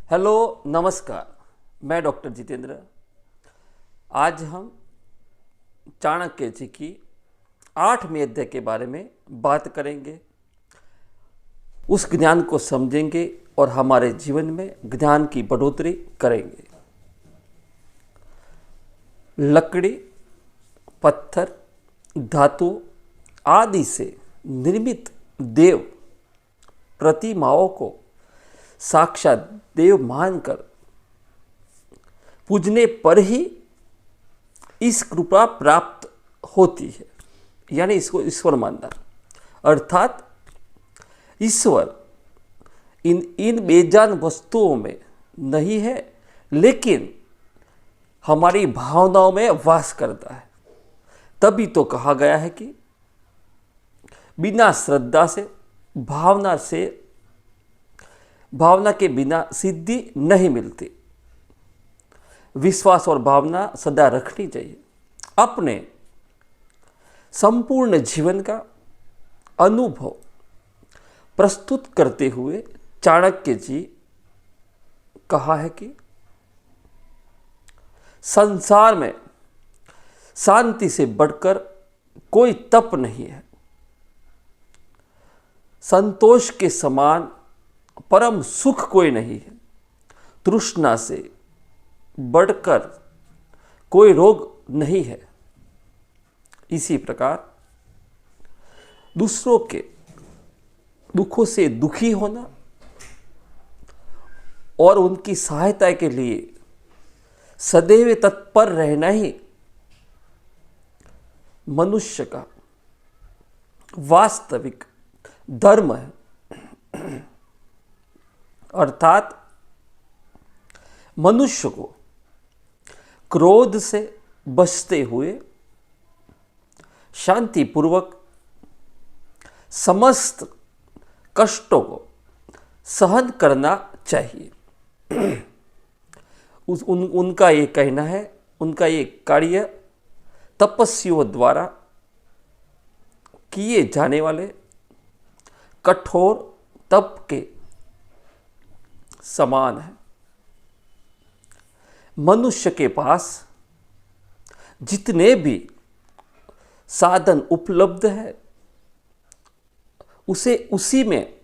Hello, नमस्कार। मैं doctor Jitendra. आज हम चाणक्य जी की 8वें अध्याय के बारे में बात करेंगे। उस ज्ञान को समझेंगे और हमारे जीवन में ज्ञान की बढ़ोतरी करेंगे। लकड़ी, पत्थर, धातु आदि से निर्मित देव प्रतिमाओं को साक्षात देव मानकर पूजने पर ही इस कृपा प्राप्त होती है, यानी इसको ईश्वर मानना। अर्थात ईश्वर इन बेजान वस्तुओं में नहीं है, लेकिन हमारी भावनाओं में वास करता है। तभी तो कहा गया है कि बिना श्रद्धा से भावना के बिना सिद्धि नहीं मिलती। विश्वास और भावना सदा रखनी चाहिए। अपने संपूर्ण जीवन का अनुभव प्रस्तुत करते हुए चाणक्य जी कहा है कि संसार में शांति से बढ़कर कोई तप नहीं है। संतोष के समान परम सुख कोई नहीं है। तृष्णा से बढ़कर कोई रोग नहीं है। इसी प्रकार दूसरों के दुखों से दुखी होना और उनकी सहायता के लिए सदैव तत्पर रहना ही मनुष्य का वास्तविक धर्म है। अर्थात मनुष्य को क्रोध से बचते हुए शांतिपूर्वक समस्त कष्टों को सहन करना चाहिए। उनका ये कहना है, उनका ये कार्य तपस्वियों द्वारा किए जाने वाले कठोर तप के समान है। मनुष्य के पास जितने भी साधन उपलब्ध है उसे उसी में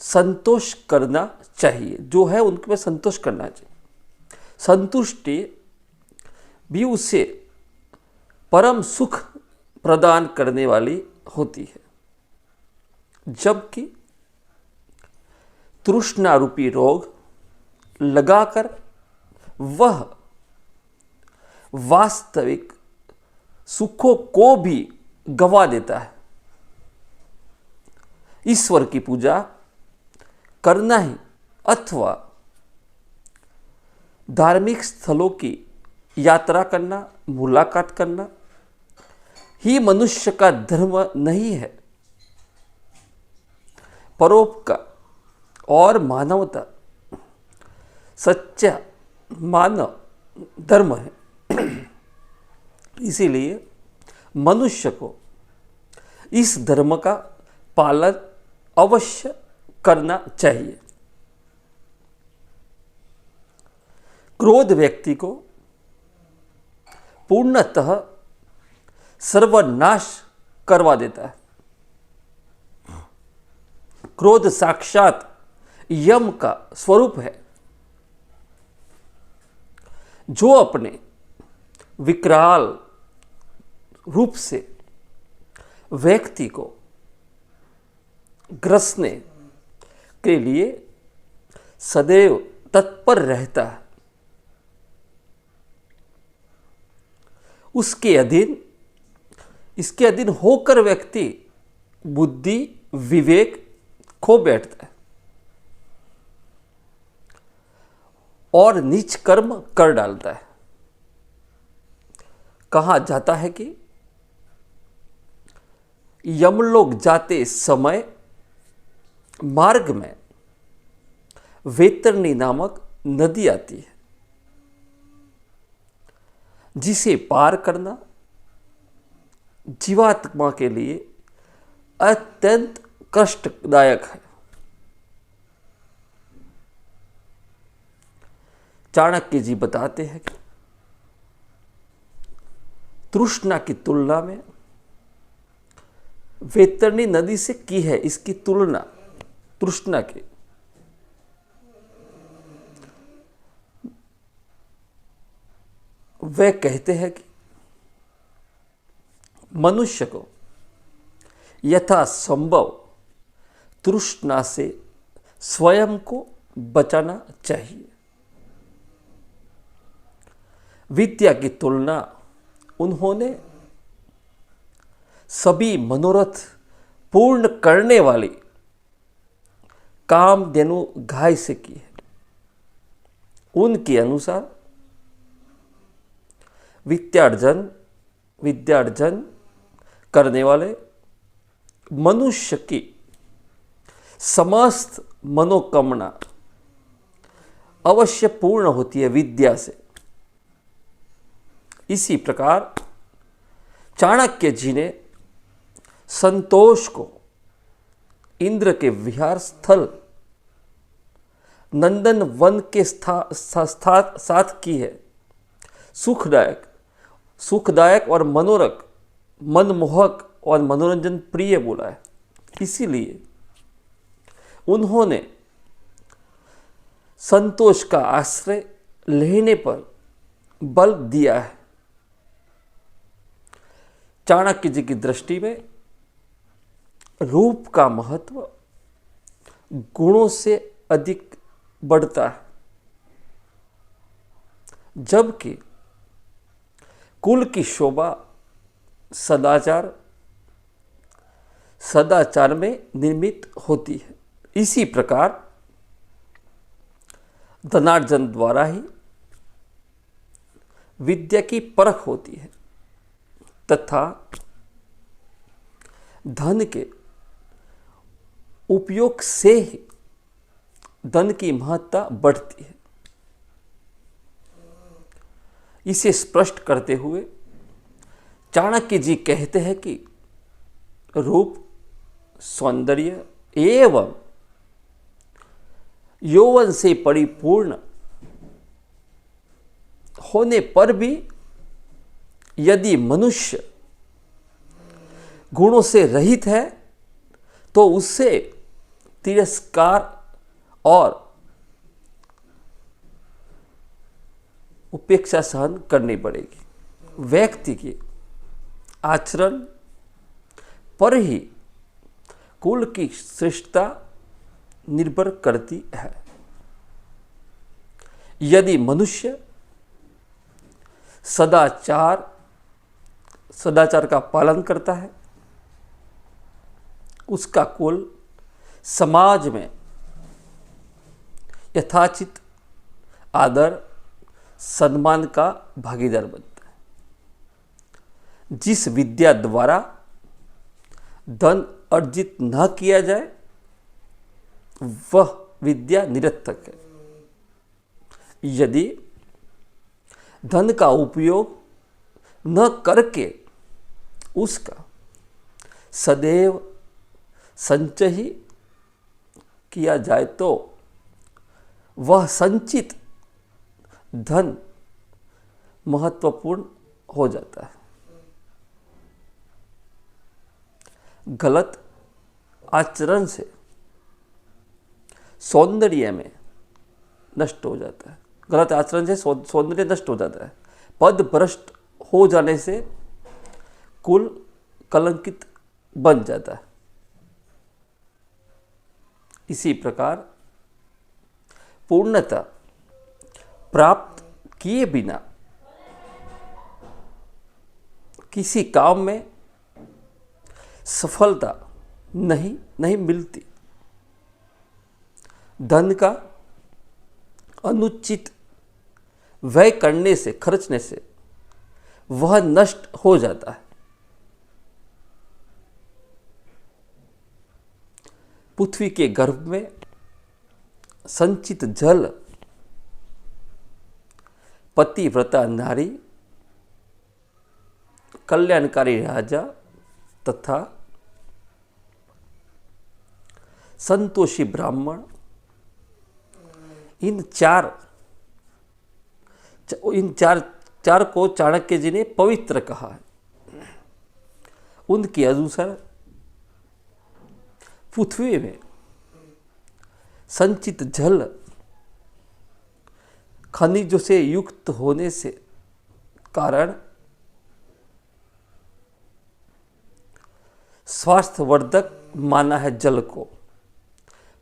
संतोष करना चाहिए। जो है उनके में संतोष करना चाहिए। संतुष्टि भी उसे परम सुख प्रदान करने वाली होती है, जबकि तृष्णा रूपी रोग लगाकर वह वास्तविक सुखों को भी गंवा देता है। ईश्वर की पूजा करना ही अथवा धार्मिक स्थलों की यात्रा करना, मुलाकात करना ही मनुष्य का धर्म नहीं है। परोपकार और मानवता सच्चा मानव धर्म है। इसीलिए मनुष्य को इस धर्म का पालन अवश्य करना चाहिए। क्रोध व्यक्ति को पूर्णतः सर्वनाश करवा देता है। क्रोध साक्षात यम का स्वरूप है, जो अपने विकराल रूप से व्यक्ति को ग्रसने के लिए सदैव तत्पर रहता है। इसके अधीन होकर व्यक्ति बुद्धि विवेक खो बैठता है और नीच कर्म कर डालता है। कहा जाता है कि यमलोक जाते समय मार्ग में वैतरणी नामक नदी आती है, जिसे पार करना जीवात्मा के लिए अत्यंत कष्टदायक है। चाणक्य जी बताते हैं कि तृष्णा की तुलना में वैतरणी नदी से की है इसकी तुलना तृष्णा के। वे कहते हैं कि मनुष्य को यथासंभव तृष्णा से स्वयं को बचाना चाहिए। विद्या की तुलना उन्होंने सभी मनोरथ पूर्ण करने वाली कामधेनु गाय से की है। उनके अनुसार विद्यार्जन करने वाले मनुष्य की समस्त मनोकामना अवश्य पूर्ण होती है विद्या से। इसी प्रकार चाणक्य जी ने संतोष को इंद्र के विहार स्थल नंदन वन के साथ की है। सुखदायक और मनमोहक और मनोरंजन प्रिय बोला है। इसीलिए उन्होंने संतोष का आश्रय लेने पर बल दिया है। चाणक्य जी की दृष्टि में रूप का महत्व गुणों से अधिक बढ़ता है, जबकि कुल की शोभा सदाचार में निर्मित होती है। इसी प्रकार धनार्जन द्वारा ही विद्या की परख होती है तथा धन के उपयोग से ही धन की महत्ता बढ़ती है। इसे स्पष्ट करते हुए चाणक्य जी कहते हैं कि रूप, सौंदर्य एवं यौवन से परिपूर्ण होने पर भी यदि मनुष्य गुणों से रहित है तो उससे तिरस्कार और उपेक्षा सहन करनी पड़ेगी। व्यक्ति के आचरण पर ही कुल की श्रेष्ठता निर्भर करती है। यदि मनुष्य सदाचार का पालन करता है, उसका कुल समाज में यथाचित आदर सम्मान का भागीदार बनता है। जिस विद्या द्वारा धन अर्जित न किया जाए वह विद्या निरर्थक है। यदि धन का उपयोग न करके उसका सदैव संचय ही किया जाए तो वह संचित धन महत्वपूर्ण हो जाता है। गलत आचरण से सौंदर्य में नष्ट हो जाता है। गलत आचरण से सौंदर्य नष्ट हो जाता है। पद भ्रष्ट हो जाने से कुल कलंकित बन जाता है। इसी प्रकार पूर्णता प्राप्त किए बिना किसी काम में सफलता नहीं मिलती। धन का अनुचित व्यय खर्चने से वह नष्ट हो जाता है। पृथ्वी के गर्भ में संचित जल पतिव्रता नारी, कल्याणकारी राजा तथा संतोषी ब्राह्मण, इन चार इन चार चार को चाणक्य जी ने पवित्र कहा है। उनके अनुसार पृथ्वी में संचित जल खनिजों से युक्त होने से कारण स्वास्थ्यवर्धक माना है जल को,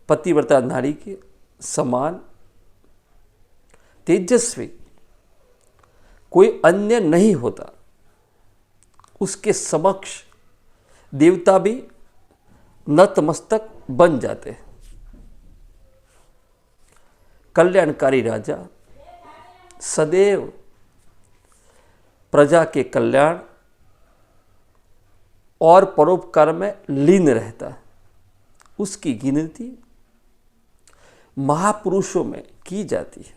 पतिव्रता नारी के समान तेजस्वी कोई अन्य नहीं होता। उसके समक्ष देवता भी नतमस्तक बन जाते हैं। कल्याणकारी राजा सदैव प्रजा के कल्याण और परोपकार में लीन रहता है। उसकी गिनती महापुरुषों में की जाती है।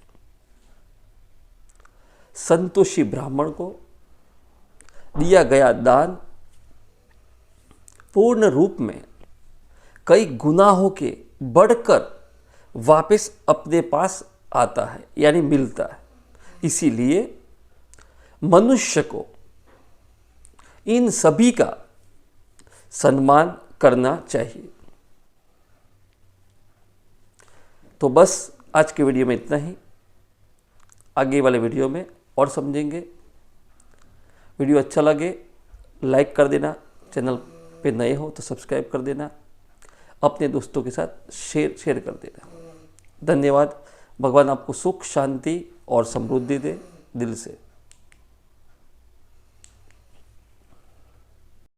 संतोषी ब्राह्मण को दिया गया दान पूर्ण रूप में कई गुनाहों के बढ़कर वापस अपने पास आता है, यानी मिलता है। इसीलिए मनुष्य को इन सभी का सम्मान करना चाहिए। तो बस आज के वीडियो में इतना ही। आगे वाले वीडियो में और समझेंगे। वीडियो अच्छा लगे लाइक कर देना, चैनल पे नए हो तो सब्सक्राइब कर देना, अपने दोस्तों के साथ शेयर कर देना। धन्यवाद। भगवान आपको सुख, शांति और समृद्धि दे दिल से।